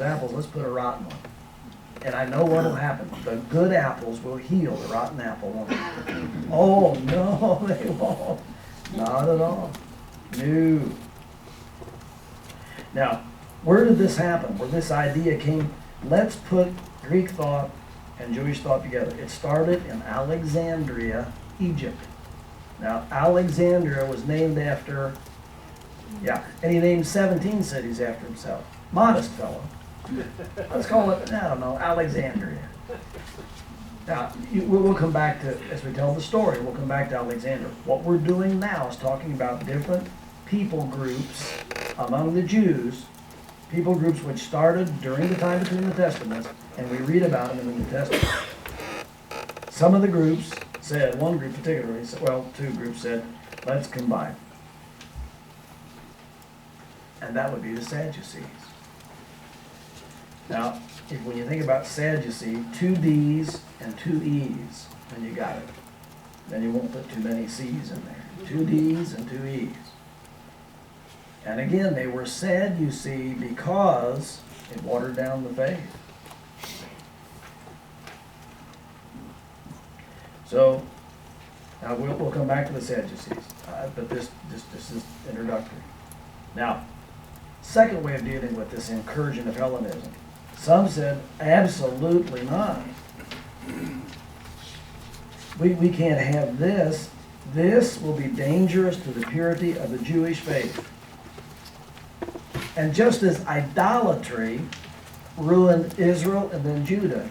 apples, let's put a rotten one. And I know what will happen. The good apples will heal the rotten apple, won't they? Oh, no, they won't. Not at all. No. Now, where did this happen? Where this idea came, let's put Greek thought and Jewish thought together. It started in Alexandria, Egypt. Now, Alexandria was named after, and he named 17 cities after himself. Modest fellow. Let's call it, I don't know, Alexandria. Now, we'll come back to, as we tell the story, we'll come back to Alexandria. What we're doing now is talking about different people groups among the Jews, people groups which started during the time between the Testaments, and we read about them in the New Testament. Some of the groups said, one group particularly, well, two groups said, let's combine. And that would be the Sadducees. Now, when you think about Sadducee, 2 D's and 2 E's, then you got it. Then you won't put too many C's in there. 2 D's and 2 E's. And again, they were Sadducee because it watered down the faith. So, now we'll come back to the Sadducees, but this is introductory. Now, second way of dealing with this incursion of Hellenism. Some said, absolutely not. We can't have this. This will be dangerous to the purity of the Jewish faith. And just as idolatry ruined Israel and then Judah,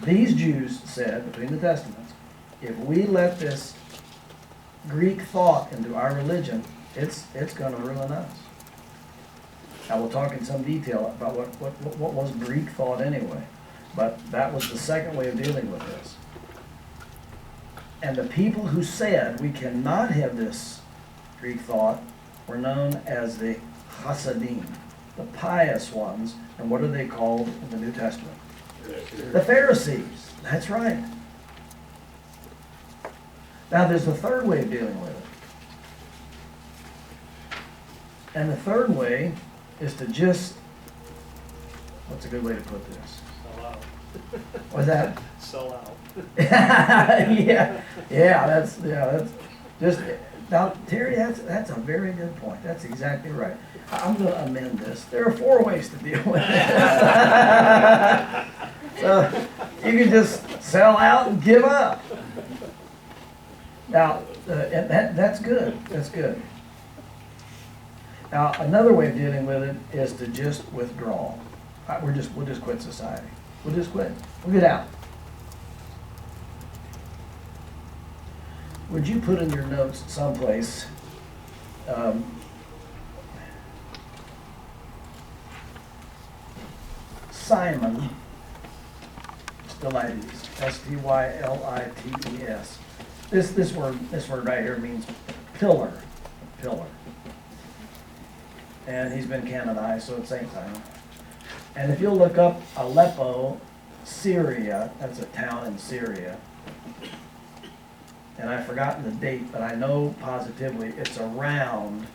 these Jews said, between the Testaments, if we let this Greek thought into our religion, it's going to ruin us. Now we'll talk in some detail about what was Greek thought anyway, but that was the second way of dealing with this. And the people who said we cannot have this Greek thought were known as the Hasidim, the pious ones. And what are they called in the New Testament? The Pharisees. That's right. Now there's a third way of dealing with it. And the third way is to just, what's a good way to put this? Sell out. What's that? Sell out. yeah, that's just, now Terry, that's a very good point. That's exactly right. I'm going to amend this. There are 4 ways to deal with it. So you can just sell out and give up. Now, and that's good. That's good. Now, another way of dealing with it is to just withdraw. We'll just quit society. We'll just quit. We'll get out. Would you put in your notes someplace Simon Stylites, Stylites. This word right here means pillar. And he's been canonized, so it's Saint Simon. And if you'll look up Aleppo, Syria, that's a town in Syria. And I've forgotten the date, but I know positively it's around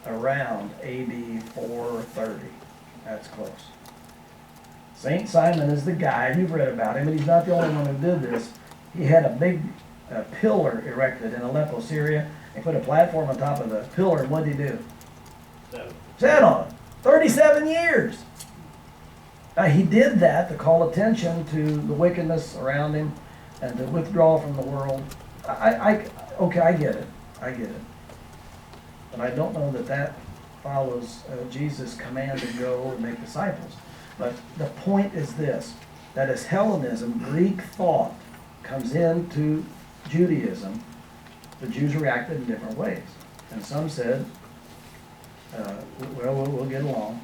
AD 430. That's close. Saint Simon is the guy, you've read about him, and he's not the only one who did this. He had a big pillar erected in Aleppo, Syria, and put a platform on top of the pillar, and what did he do? Sat on it. 37 years. Now, he did that to call attention to the wickedness around him and to withdraw from the world. Okay, I get it. But I don't know that follows Jesus' command to go and make disciples. But the point is this, that as Hellenism, Greek thought, comes into Judaism, the Jews reacted in different ways. And some said, we'll get along.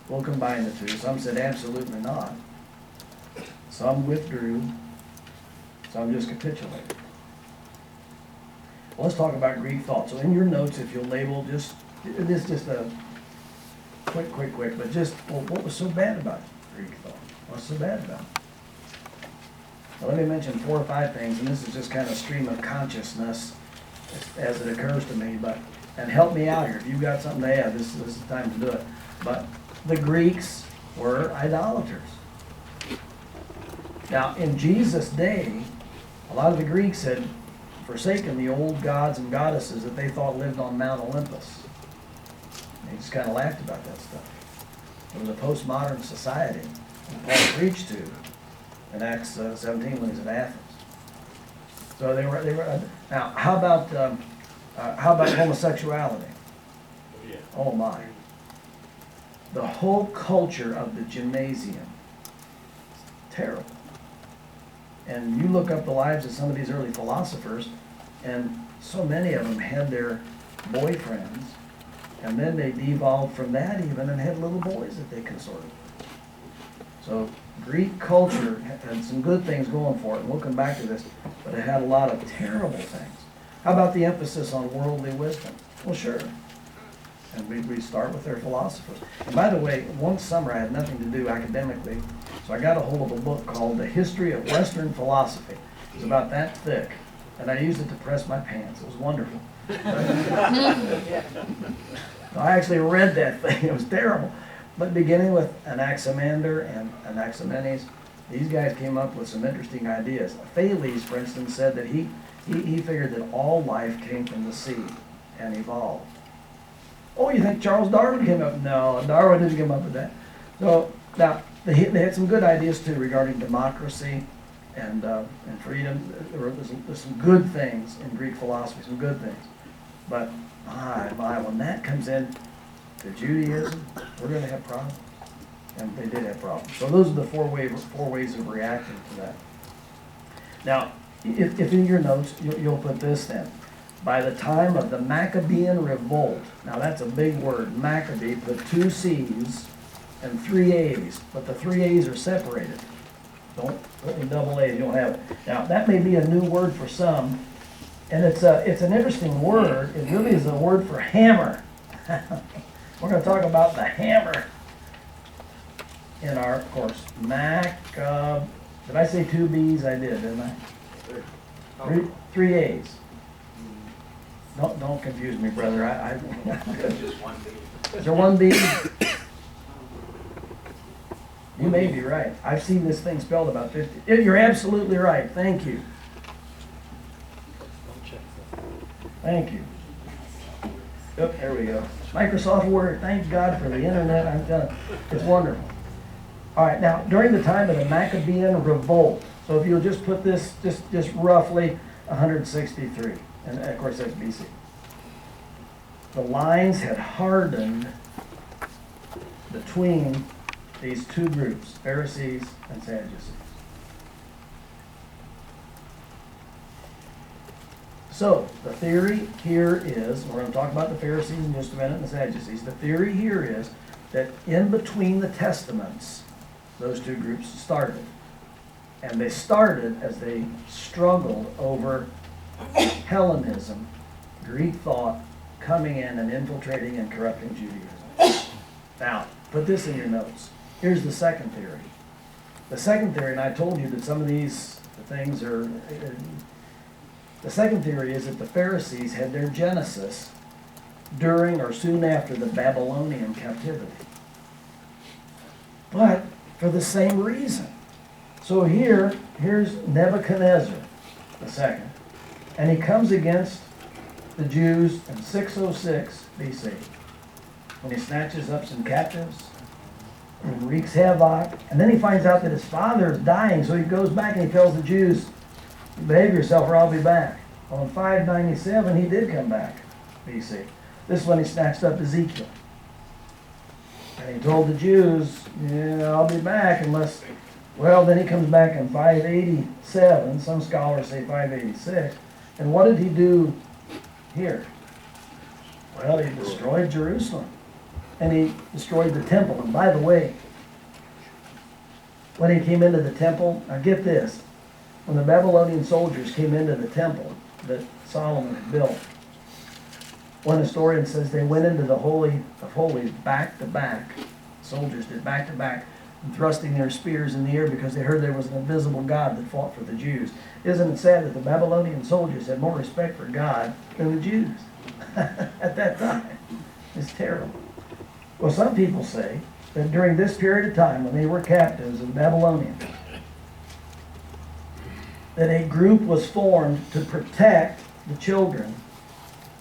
We'll combine the two. Some said absolutely not. Some withdrew. Some just capitulated. Well, let's talk about Greek thought. So in your notes, if you'll label just a quick, but just, well, what was so bad about Greek thought? What's so bad about it? Well, let me mention 4 or 5 things, and this is just kind of stream of consciousness as it occurs to me, and help me out here. If you've got something to add, this is the time to do it. But the Greeks were idolaters. Now, in Jesus' day, a lot of the Greeks had forsaken the old gods and goddesses that they thought lived on Mount Olympus. They just kind of laughed about that stuff. It was a postmodern society that Paul preached to in Acts 17 when he was in Athens. So they were. Now, how about homosexuality? Oh my! The whole culture of the gymnasium, terrible. And you look up the lives of some of these early philosophers, and so many of them had their boyfriends, and then they devolved from that even and had little boys that they consorted with. So Greek culture had some good things going for it, and we'll come back to this, but it had a lot of terrible things. How about the emphasis on worldly wisdom? Well, sure. And we start with their philosophers. And by the way, one summer I had nothing to do academically, so I got a hold of a book called The History of Western Philosophy. It was about that thick, and I used it to press my pants. It was wonderful. I actually read that thing. It was terrible. But beginning with Anaximander and Anaximenes, these guys came up with some interesting ideas. Thales, for instance, said that he figured that all life came from the sea and evolved. Oh, you think Charles Darwin came up? No, Darwin didn't come up with that. So now they had some good ideas too regarding democracy and freedom. There's some good things in Greek philosophy, some good things. But my, when that comes in to Judaism, we're going to have problems, and they did have problems. So those are the four ways of reacting to that. Now, if in your notes you'll put this in. By the time of the Maccabean revolt, now that's a big word, Maccabee, put 2 C's and 3 A's, but the 3 A's are separated. Don't put any double A's, you don't have it. Now that may be a new word for some, and it's an interesting word. It really is a word for hammer. We're going to talk about the hammer in our course. Did I say 2 B's? I did, didn't I? 3 A's. Don't confuse me, brother. Just 1 B. Is there 1 B? You may be right. I've seen this thing spelled about 50. You're absolutely right. Thank you. Thank you. Yep, there we go. Microsoft Word. Thank God for the internet. I'm telling you, it's wonderful. All right, now during the time of the Maccabean revolt, so if you'll just put this just roughly 163. And of course that's BC. The lines had hardened between these 2 groups, Pharisees and Sadducees. So the theory here is, we're going to talk about the Pharisees in just a minute and the Sadducees. The theory here is that in between the testaments, those 2 groups started. And they started as they struggled over Hellenism, Greek thought, coming in and infiltrating and corrupting Judaism. Now, put this in your notes. Here's the second theory. The second theory, and I told you that some of these things are... The second theory is that the Pharisees had their genesis during or soon after the Babylonian captivity. But for the same reason. So here's Nebuchadnezzar II. And he comes against the Jews in 606 BC when he snatches up some captives and wreaks havoc. And then he finds out that his father is dying, so he goes back and he tells the Jews, behave yourself or I'll be back. Well, in 597, he did come back, BC. This is when he snatched up Ezekiel. And he told the Jews, yeah, I'll be back unless... Well, then he comes back in 587. Some scholars say 586. And what did he do here? Well, he destroyed Jerusalem. And he destroyed the temple. And by the way, when he came into the temple, now get this, when the Babylonian soldiers came into the temple that Solomon had built, one historian says they went into the Holy of Holies back to back. Soldiers did back to back, and thrusting their spears in the air because they heard there was an invisible God that fought for the Jews. Isn't it sad that the Babylonian soldiers had more respect for God than the Jews at that time? It's terrible. Well, some people say that during this period of time, when they were captives of the Babylonians, that a group was formed to protect the children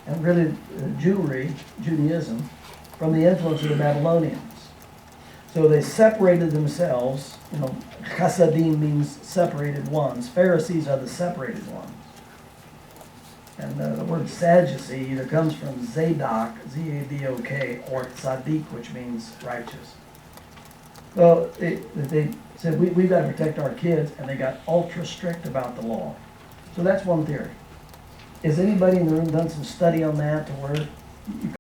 and really Judaism, from the influence of the Babylonians. So they separated themselves. Chasadim means separated ones. Pharisees are the separated ones. And the word Sadducee either comes from Zadok, Z-A-D-O-K, or Tzaddik, which means righteous. Well, they said, we've got to protect our kids, and they got ultra strict about the law. So that's one theory. Has anybody in the room done some study on that to where you